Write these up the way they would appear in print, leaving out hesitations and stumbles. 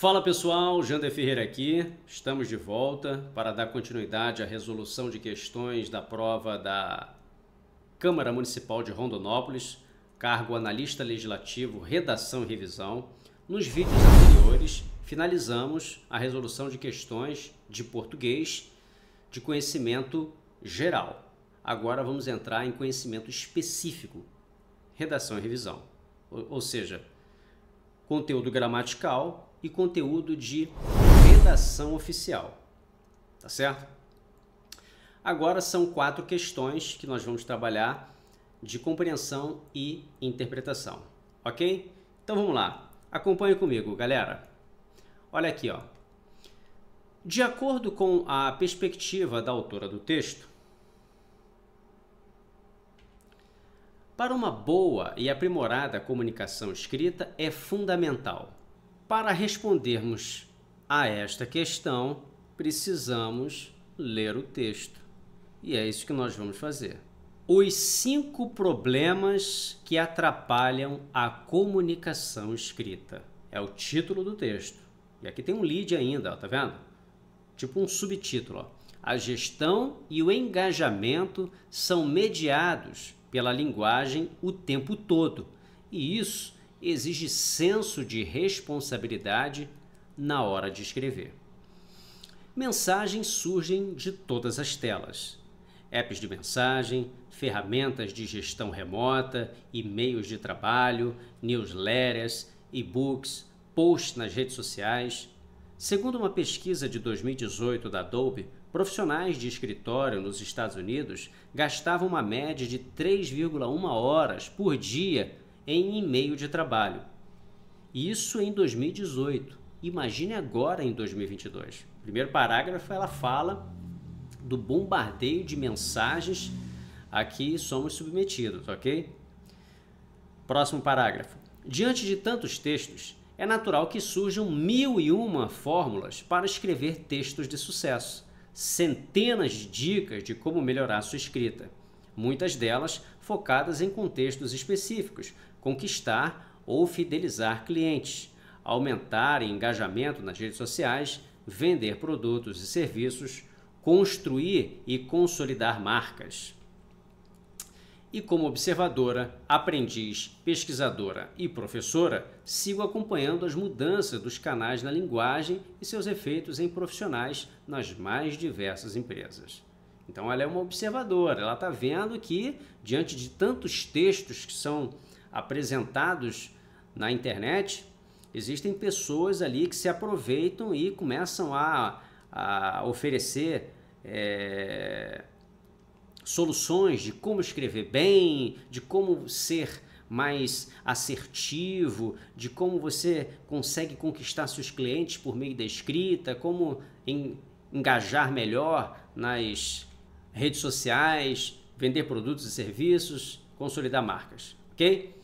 Fala pessoal, Jander Ferreira aqui, estamos de volta para dar continuidade à resolução de questões da prova da Câmara Municipal de Rondonópolis, cargo analista legislativo, redação e revisão. Nos vídeos anteriores, finalizamos a resolução de questões de português de conhecimento geral. Agora vamos entrar em conhecimento específico, redação e revisão, ou seja, conteúdo gramatical e conteúdo de redação oficial, tá certo? Agora são 4 questões que nós vamos trabalhar de compreensão e interpretação, ok? Então vamos lá, acompanhe comigo, galera. Olha aqui, ó. De acordo com a perspectiva da autora do texto, para uma boa e aprimorada comunicação escrita é fundamental. Para respondermos a esta questão, precisamos ler o texto. E é isso que nós vamos fazer. Os 5 problemas que atrapalham a comunicação escrita. É o título do texto. E aqui tem um lead ainda, ó, tá vendo? Tipo um subtítulo, ó. A gestão e o engajamento são mediados pela linguagem o tempo todo. E isso exige senso de responsabilidade na hora de escrever. Mensagens surgem de todas as telas. Apps de mensagem, ferramentas de gestão remota, e-mails de trabalho, newsletters, e-books, posts nas redes sociais. Segundo uma pesquisa de 2018 da Adobe, profissionais de escritório nos Estados Unidos gastavam uma média de 3,1 horas por dia em e-mail de trabalho. Isso em 2018. Imagine agora em 2022. O primeiro parágrafo ela fala do bombardeio de mensagens a que somos submetidos, ok? Próximo parágrafo. Diante de tantos textos, é natural que surjam 1001 fórmulas para escrever textos de sucesso. Centenas de dicas de como melhorar sua escrita. Muitas delas focadas em contextos específicos, conquistar ou fidelizar clientes, aumentar engajamento nas redes sociais, vender produtos e serviços, construir e consolidar marcas. E como observadora, aprendiz, pesquisadora e professora, sigo acompanhando as mudanças dos canais na linguagem e seus efeitos em profissionais nas mais diversas empresas. Então ela é uma observadora, ela está vendo que, diante de tantos textos que são apresentados na internet, existem pessoas ali que se aproveitam e começam a oferecer soluções de como escrever bem, de como ser mais assertivo, de como você consegue conquistar seus clientes por meio da escrita, como engajar melhor nas redes sociais, vender produtos e serviços, consolidar marcas, ok?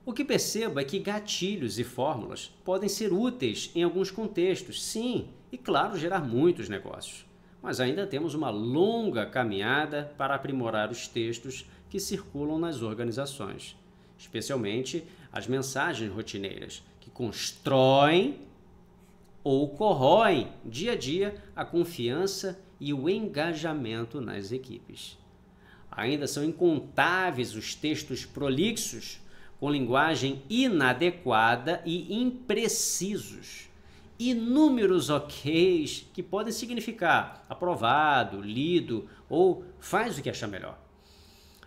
O que percebo é que gatilhos e fórmulas podem ser úteis em alguns contextos, sim, e claro, gerar muitos negócios. Mas ainda temos uma longa caminhada para aprimorar os textos que circulam nas organizações, especialmente as mensagens rotineiras, que constroem ou corroem dia a dia a confiança e o engajamento nas equipes. Ainda são incontáveis os textos prolixos, com linguagem inadequada e imprecisos. Inúmeros OKs que podem significar aprovado, lido ou faz o que achar melhor.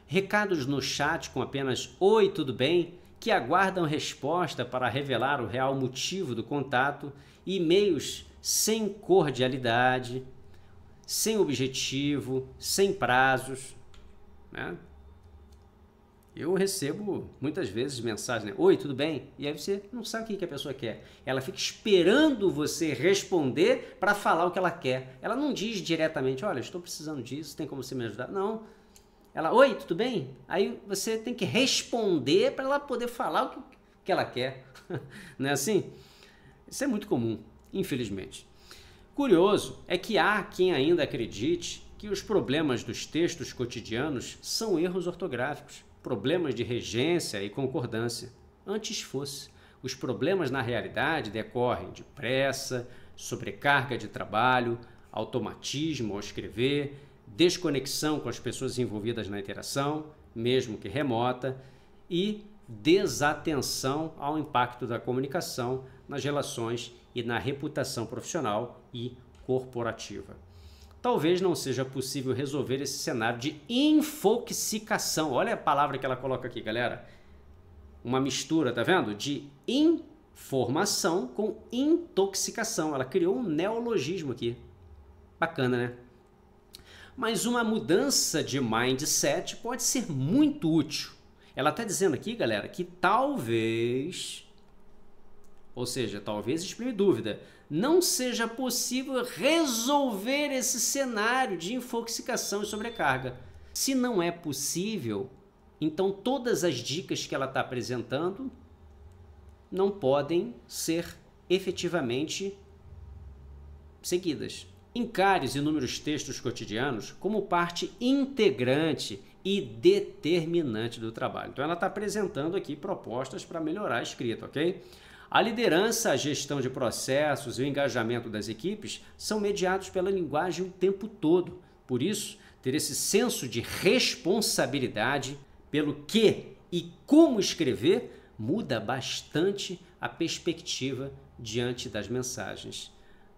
Recados no chat com apenas "Oi, tudo bem?", que aguardam resposta para revelar o real motivo do contato, e-mails sem cordialidade, sem objetivo, sem prazos, né? Eu recebo muitas vezes mensagens, né? "Oi, tudo bem?", e aí você não sabe o que a pessoa quer. Ela fica esperando você responder para falar o que ela quer. Ela não diz diretamente: "Olha, estou precisando disso, tem como você me ajudar?". Não. Ela: "Oi, tudo bem?". Aí você tem que responder para ela poder falar o que ela quer. Não é assim? Isso é muito comum, infelizmente. Curioso é que há quem ainda acredite que os problemas dos textos cotidianos são erros ortográficos, problemas de regência e concordância. Antes fosse. Os problemas na realidade decorrem de pressa, sobrecarga de trabalho, automatismo ao escrever, desconexão com as pessoas envolvidas na interação, mesmo que remota, e desatenção ao impacto da comunicação nas relações e na reputação profissional e corporativa. Talvez não seja possível resolver esse cenário de infoxicação. Olha a palavra que ela coloca aqui, galera. Uma mistura, tá vendo? De informação com intoxicação. Ela criou um neologismo aqui. Bacana, né? Mas uma mudança de mindset pode ser muito útil. Ela está dizendo aqui, galera, que talvez, ou seja, talvez exprime dúvida, não seja possível resolver esse cenário de infoxicação e sobrecarga. Se não é possível, então todas as dicas que ela está apresentando não podem ser efetivamente seguidas. Encare os inúmeros textos cotidianos como parte integrante e determinante do trabalho. Então ela está apresentando aqui propostas para melhorar a escrita, ok? A liderança, a gestão de processos e o engajamento das equipes são mediados pela linguagem o tempo todo. Por isso, ter esse senso de responsabilidade pelo que e como escrever muda bastante a perspectiva diante das mensagens.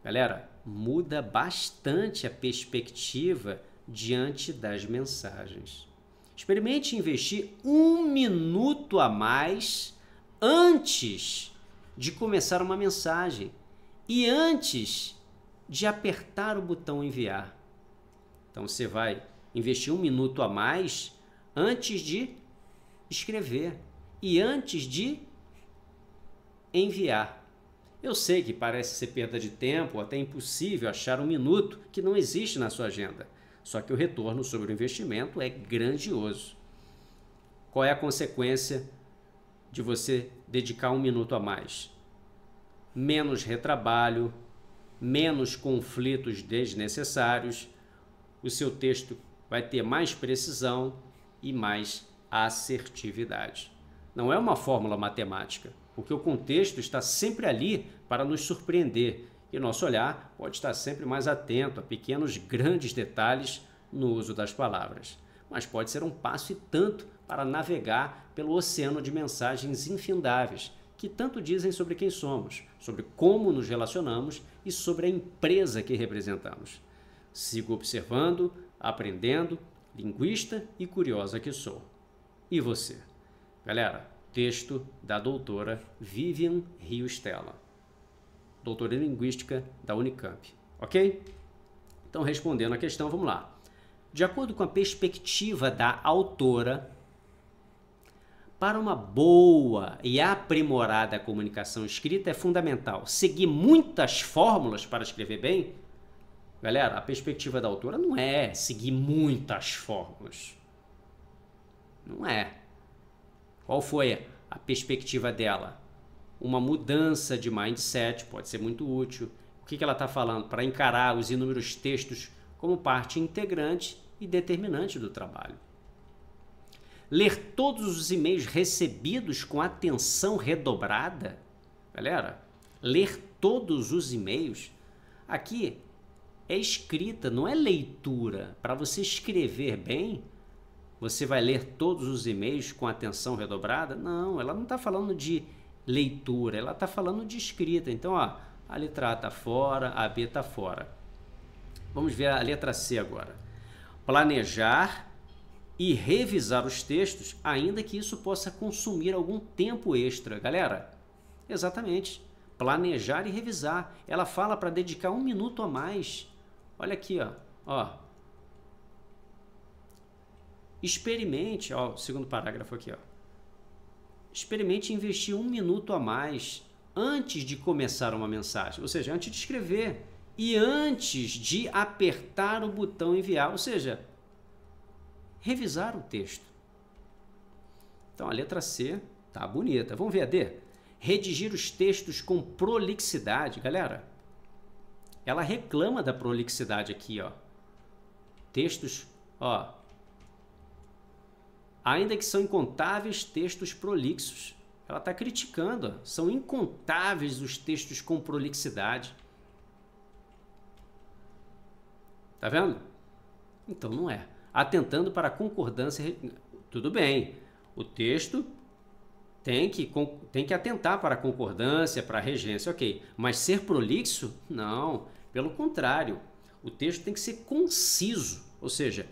Galera, muda bastante a perspectiva diante das mensagens. Experimente investir 1 minuto a mais antes de começar uma mensagem e antes de apertar o botão enviar. Então você vai investir 1 minuto a mais antes de escrever e antes de enviar. Eu sei que parece ser perda de tempo, até impossível achar 1 minuto que não existe na sua agenda. Só que o retorno sobre o investimento é grandioso. Qual é a consequência de você dedicar 1 minuto a mais? Menos retrabalho, menos conflitos desnecessários, o seu texto vai ter mais precisão e mais assertividade. Não é uma fórmula matemática, porque o contexto está sempre ali para nos surpreender e nosso olhar pode estar sempre mais atento a pequenos, grandes detalhes no uso das palavras. Mas pode ser um passo e tanto para navegar pelo oceano de mensagens infindáveis que tanto dizem sobre quem somos, sobre como nos relacionamos e sobre a empresa que representamos. Sigo observando, aprendendo, linguista e curiosa que sou. E você? Galera, texto da doutora Vivian Rios Tella, doutora em Linguística da Unicamp, ok? Então, respondendo a questão, vamos lá. De acordo com a perspectiva da autora, para uma boa e aprimorada comunicação escrita é fundamental seguir muitas fórmulas para escrever bem. Galera, a perspectiva da autora não é seguir muitas fórmulas. Não é. Qual foi a perspectiva dela? Uma mudança de mindset pode ser muito útil. O que ela está falando? Para encarar os inúmeros textos como parte integrante e determinante do trabalho. Ler todos os e-mails recebidos com atenção redobrada. Galera, ler todos os e-mails. Aqui é escrita, não é leitura. Para você escrever bem, você vai ler todos os e-mails com atenção redobrada? Não, ela não está falando de leitura, ela está falando de escrita. Então, ó, a letra A está fora, a B está fora. Vamos ver a letra C agora. Planejar e revisar os textos, ainda que isso possa consumir algum tempo extra. Galera, exatamente. Planejar e revisar. Ela fala para dedicar 1 minuto a mais. Olha aqui, ó. Experimente, ó, o segundo parágrafo aqui, ó. Experimente investir 1 minuto a mais antes de começar uma mensagem, ou seja, antes de escrever e antes de apertar o botão enviar, ou seja, revisar o texto. Então a letra C tá bonita. Vamos ver a D? Redigir os textos com prolixidade. Galera, ela reclama da prolixidade aqui, ó. Textos, ó. Ainda que são incontáveis textos prolixos. Ela está criticando. São incontáveis os textos com prolixidade. Tá vendo? Então não é. Atentando para a concordância. Tudo bem. O texto tem que atentar para a concordância, para a regência, ok. Mas ser prolixo? Não. Pelo contrário. O texto tem que ser conciso. Ou seja,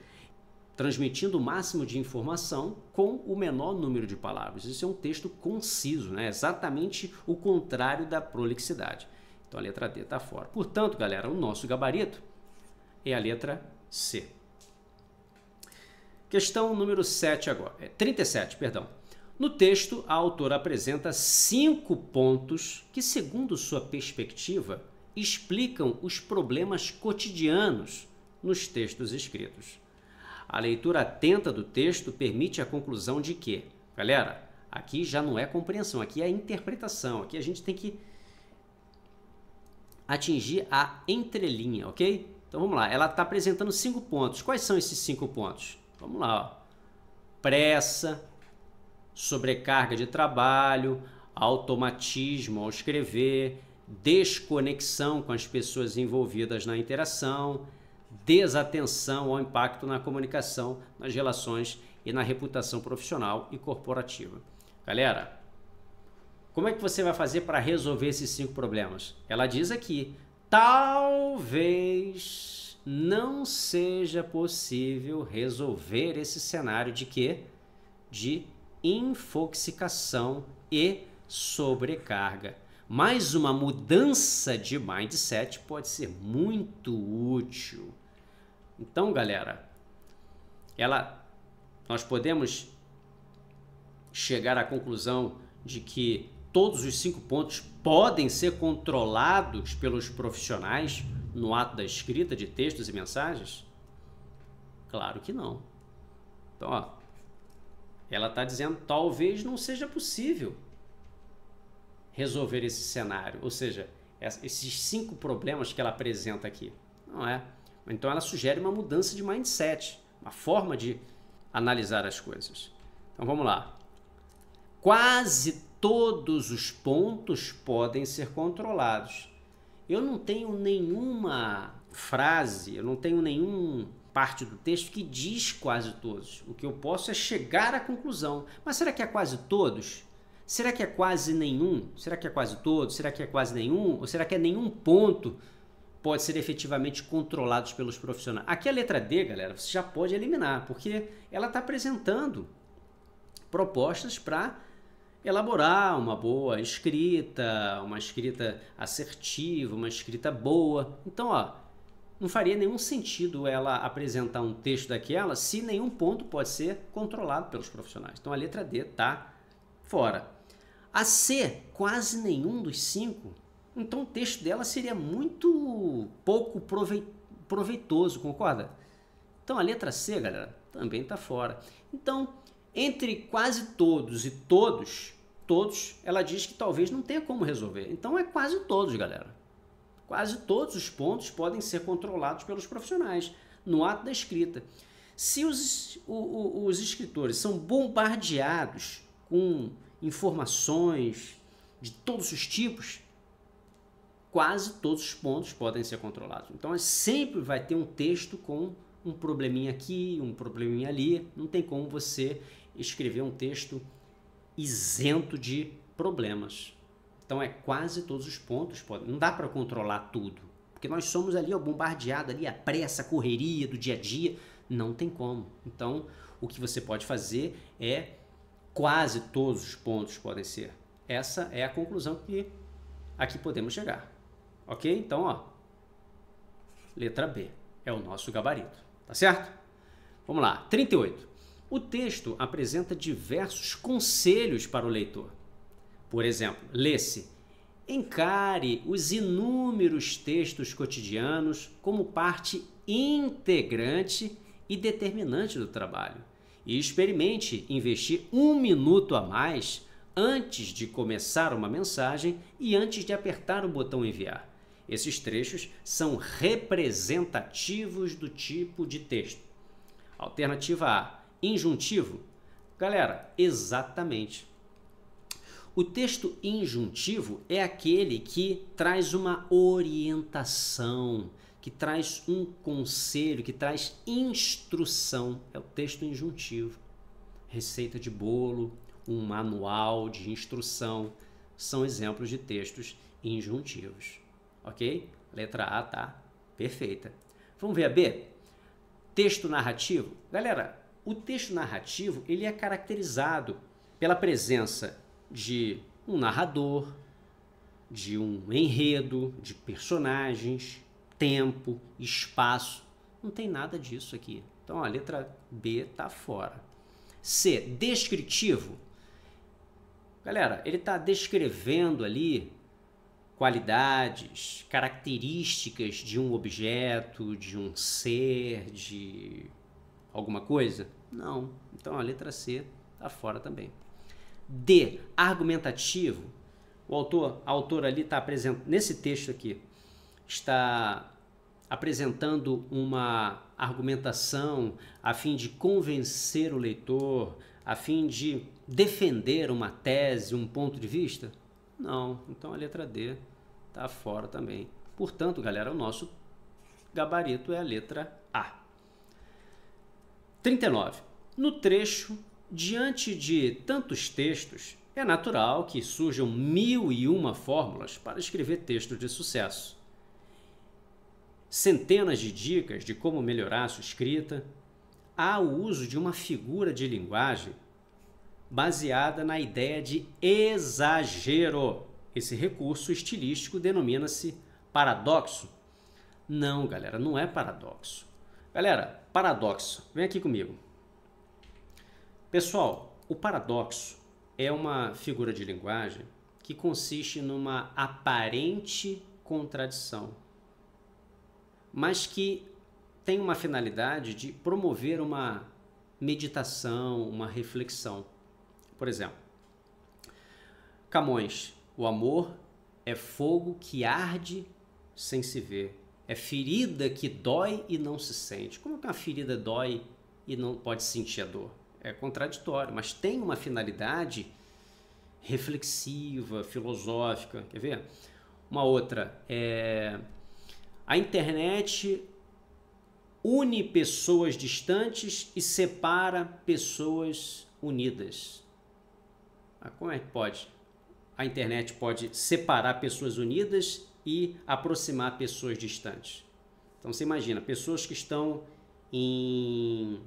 transmitindo o máximo de informação com o menor número de palavras. Isso é um texto conciso, né? Exatamente o contrário da prolixidade. Então a letra D está fora. Portanto, galera, o nosso gabarito é a letra C. Questão número 7 agora. 37, perdão. No texto, a autora apresenta 5 pontos que, segundo sua perspectiva, explicam os problemas cotidianos nos textos escritos. A leitura atenta do texto permite a conclusão de que, galera, aqui já não é compreensão, aqui é interpretação, aqui a gente tem que atingir a entrelinha, ok? Então vamos lá, ela está apresentando 5 pontos. Quais são esses 5 pontos? Vamos lá, ó. Pressa, sobrecarga de trabalho, automatismo ao escrever, desconexão com as pessoas envolvidas na interação, desatenção ao impacto na comunicação, nas relações e na reputação profissional e corporativa. Galera, como é que você vai fazer para resolver esses 5 problemas? Ela diz aqui, talvez não seja possível resolver esse cenário de quê? De infoxicação e sobrecarga. Mas uma mudança de mindset pode ser muito útil. Então, galera, nós podemos chegar à conclusão de que todos os 5 pontos podem ser controlados pelos profissionais no ato da escrita de textos e mensagens? Claro que não. Então, ó, ela está dizendo talvez não seja possível resolver esse cenário, ou seja, esses 5 problemas que ela apresenta aqui. Não é? Então ela sugere uma mudança de mindset, uma forma de analisar as coisas. Então vamos lá. Quase todos os pontos podem ser controlados. Eu não tenho nenhuma frase, eu não tenho nenhuma parte do texto que diz quase todos. O que eu posso é chegar à conclusão. Mas será que é quase todos? Será que é quase nenhum? Será que é quase todos? Será que é quase nenhum? Ou será que é nenhum ponto pode ser efetivamente controlados pelos profissionais? Aqui a letra D, galera, você já pode eliminar, porque ela está apresentando propostas para elaborar uma boa escrita, uma escrita assertiva, uma escrita boa. Então, ó, não faria nenhum sentido ela apresentar um texto daquela se nenhum ponto pode ser controlado pelos profissionais. Então a letra D está fora. A C, quase nenhum dos 5. Então o texto dela seria muito pouco proveitoso, concorda? Então a letra C, galera, também está fora. Então, entre quase todos e todos, ela diz que talvez não tenha como resolver. Então é quase todos, galera. Quase todos os pontos podem ser controlados pelos profissionais no ato da escrita. Se os escritores são bombardeados com informações de todos os tipos, quase todos os pontos podem ser controlados. Então, sempre vai ter um texto com um probleminha aqui, um probleminha ali. Não tem como você escrever um texto isento de problemas. Então, quase todos os pontos podem. Não dá para controlar tudo, porque nós somos ali, ó, bombardeado ali, a pressa, a correria do dia a dia. Não tem como. Então, o que você pode fazer é quase todos os pontos podem ser. Essa é a conclusão que aqui podemos chegar. Ok? Então, ó, letra B é o nosso gabarito. Tá certo? Vamos lá. 38. O texto apresenta diversos conselhos para o leitor. Por exemplo, lê-se: encare os inúmeros textos cotidianos como parte integrante e determinante do trabalho. E experimente investir 1 minuto a mais antes de começar uma mensagem e antes de apertar o botão enviar. Esses trechos são representativos do tipo de texto. Alternativa A, injuntivo. Galera, exatamente. O texto injuntivo é aquele que traz uma orientação, que traz um conselho, que traz instrução. É o texto injuntivo. Receita de bolo, um manual de instrução, são exemplos de textos injuntivos. Ok? Letra A tá perfeita. Vamos ver a B? Texto narrativo. Galera, o texto narrativo ele é caracterizado pela presença de um narrador, de um enredo, de personagens, tempo, espaço. Não tem nada disso aqui. Então a letra B tá fora. C, descritivo. Galera, ele está descrevendo ali qualidades, características de um objeto, de um ser, de alguma coisa? Não. Então a letra C está fora também. D, argumentativo. A autora ali está apresentando, nesse texto aqui, está apresentando uma argumentação a fim de convencer o leitor, a fim de defender uma tese, um ponto de vista? Não. Então a letra D está fora também. Portanto, galera, o nosso gabarito é a letra A. 39. No trecho, diante de tantos textos, é natural que surjam 1001 fórmulas para escrever textos de sucesso. Centenas de dicas de como melhorar a sua escrita. Há o uso de uma figura de linguagem baseada na ideia de exagero. Esse recurso estilístico denomina-se paradoxo. Não, galera, não é paradoxo. Galera, paradoxo, vem aqui comigo. Pessoal, o paradoxo é uma figura de linguagem que consiste numa aparente contradição, mas que tem uma finalidade de promover uma meditação, uma reflexão. Por exemplo, Camões, o amor é fogo que arde sem se ver, é ferida que dói e não se sente. Como que uma ferida dói e não pode sentir a dor? É contraditório, mas tem uma finalidade reflexiva, filosófica. Quer ver? Uma outra é: a internet une pessoas distantes e separa pessoas unidas. Como é que pode? A internet pode separar pessoas unidas e aproximar pessoas distantes. Então você imagina, pessoas que estão em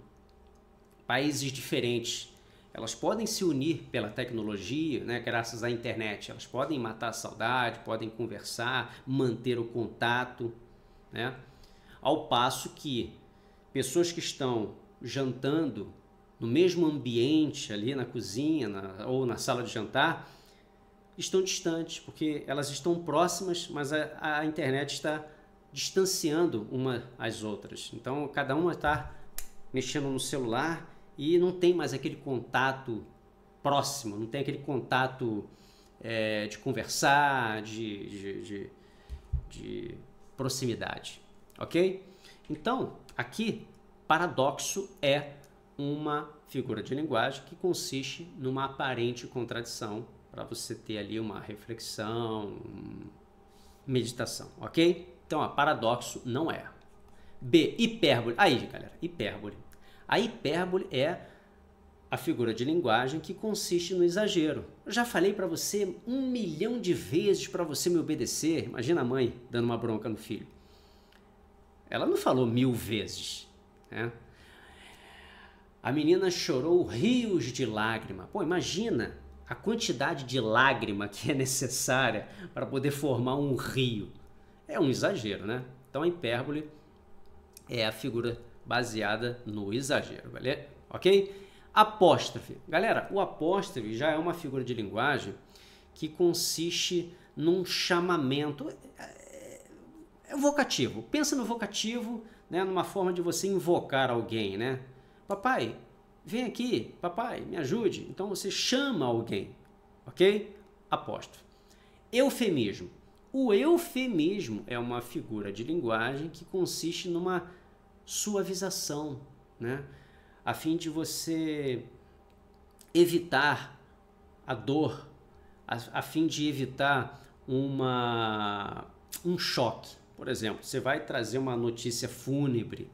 países diferentes, elas podem se unir pela tecnologia, né, graças à internet. Elas podem matar a saudade, podem conversar, manter o contato, né? Ao passo que pessoas que estão jantando no mesmo ambiente, ali na cozinha ou na sala de jantar, estão distantes, porque elas estão próximas, mas a internet está distanciando uma às outras. Então, cada uma está mexendo no celular e não tem mais aquele contato próximo, não tem aquele contato de conversar, de proximidade, ok? Então, aqui, paradoxo é uma figura de linguagem que consiste numa aparente contradição para você ter ali uma reflexão, meditação, ok? Então, paradoxo não é. B, hipérbole. Aí, galera, hipérbole. A hipérbole é a figura de linguagem que consiste no exagero. Eu já falei para você 1 milhão de vezes para você me obedecer. Imagina a mãe dando uma bronca no filho. Ela não falou 1000 vezes, né? A menina chorou rios de lágrima. Pô, imagina a quantidade de lágrima que é necessária para poder formar um rio. É um exagero, né? Então a hipérbole é a figura baseada no exagero, valeu? Ok? Apóstrofe. Galera, o apóstrofe já é uma figura de linguagem que consiste num chamamento. É vocativo. Pensa no vocativo, né, numa forma de você invocar alguém, né? Papai, vem aqui. Papai, me ajude. Então você chama alguém, ok? Apóstrofe. Eufemismo. O eufemismo é uma figura de linguagem que consiste numa suavização, né? A fim de você evitar a dor, a fim de evitar um choque. Por exemplo, você vai trazer uma notícia fúnebre,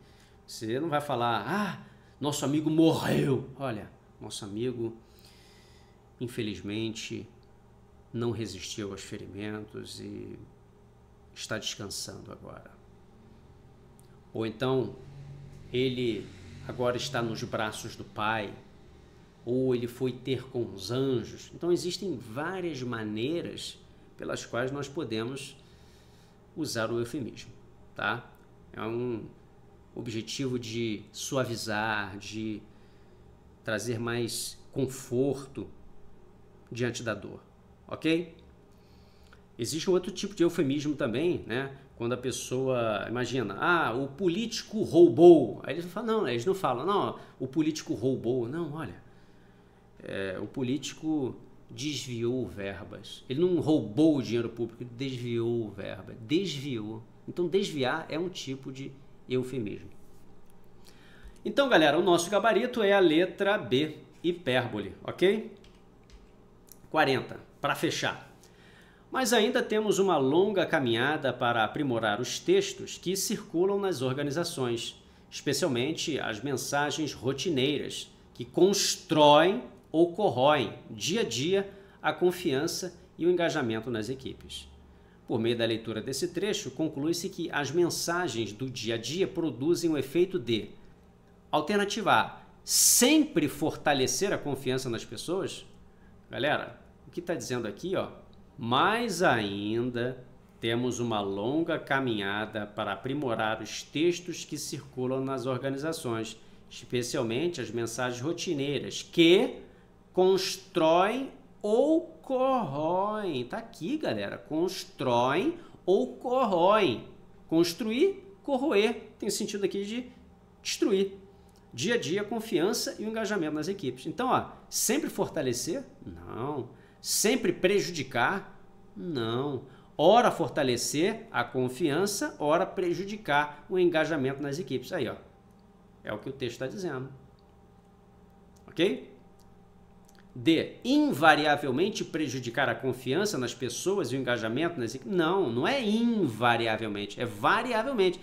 você não vai falar, ah, nosso amigo morreu. Olha, nosso amigo, infelizmente, não resistiu aos ferimentos e está descansando agora. Ou então, ele agora está nos braços do Pai, ou ele foi ter com os anjos. Então, existem várias maneiras pelas quais nós podemos usar o eufemismo, tá? É um objetivo de suavizar, de trazer mais conforto diante da dor, ok? Existe um outro tipo de eufemismo também, né? Quando a pessoa imagina, o político roubou. Aí eles não falam, não, o político roubou. Não, olha, o político desviou verbas. Ele não roubou o dinheiro público, ele desviou verba. Desviou. Então, desviar é um tipo de eufemismo. Então, galera, o nosso gabarito é a letra B, hipérbole, ok? 40, para fechar. Mas ainda temos uma longa caminhada para aprimorar os textos que circulam nas organizações, especialmente as mensagens rotineiras, que constroem ou corroem dia a dia a confiança e o engajamento nas equipes. Por meio da leitura desse trecho, conclui-se que as mensagens do dia a dia produzem o efeito de alternativa A, sempre fortalecer a confiança nas pessoas. Galera, o que está dizendo aqui, mais ainda temos uma longa caminhada para aprimorar os textos que circulam nas organizações, especialmente as mensagens rotineiras, que constroem ou corroem. Tá aqui, galera. Constroem ou corroem. Construir, corroer. Tem sentido aqui de destruir. Dia a dia, a confiança e o engajamento nas equipes. Então, sempre fortalecer? Não. Sempre prejudicar? Não. Ora fortalecer a confiança, ora prejudicar o engajamento nas equipes. Aí, é o que o texto está dizendo. Ok? D. Invariavelmente prejudicar a confiança nas pessoas e o engajamento nas equipes? Não, não é invariavelmente, é variavelmente.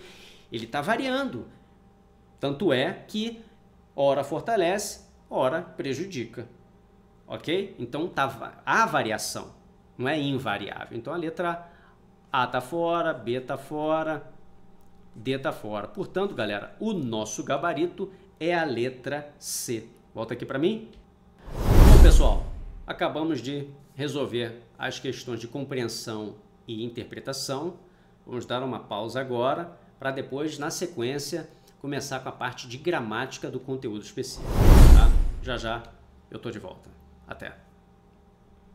Ele está variando. Tanto é que ora fortalece, ora prejudica. Ok? Então há variação, não é invariável. Então a letra A está fora, B está fora, D está fora. Portanto, galera, o nosso gabarito é a letra C. Volta aqui para mim. Bom, pessoal, acabamos de resolver as questões de compreensão e interpretação. Vamos dar uma pausa agora para depois, na sequência, começar com a parte de gramática do conteúdo específico. Tá? Já já eu estou de volta. Até!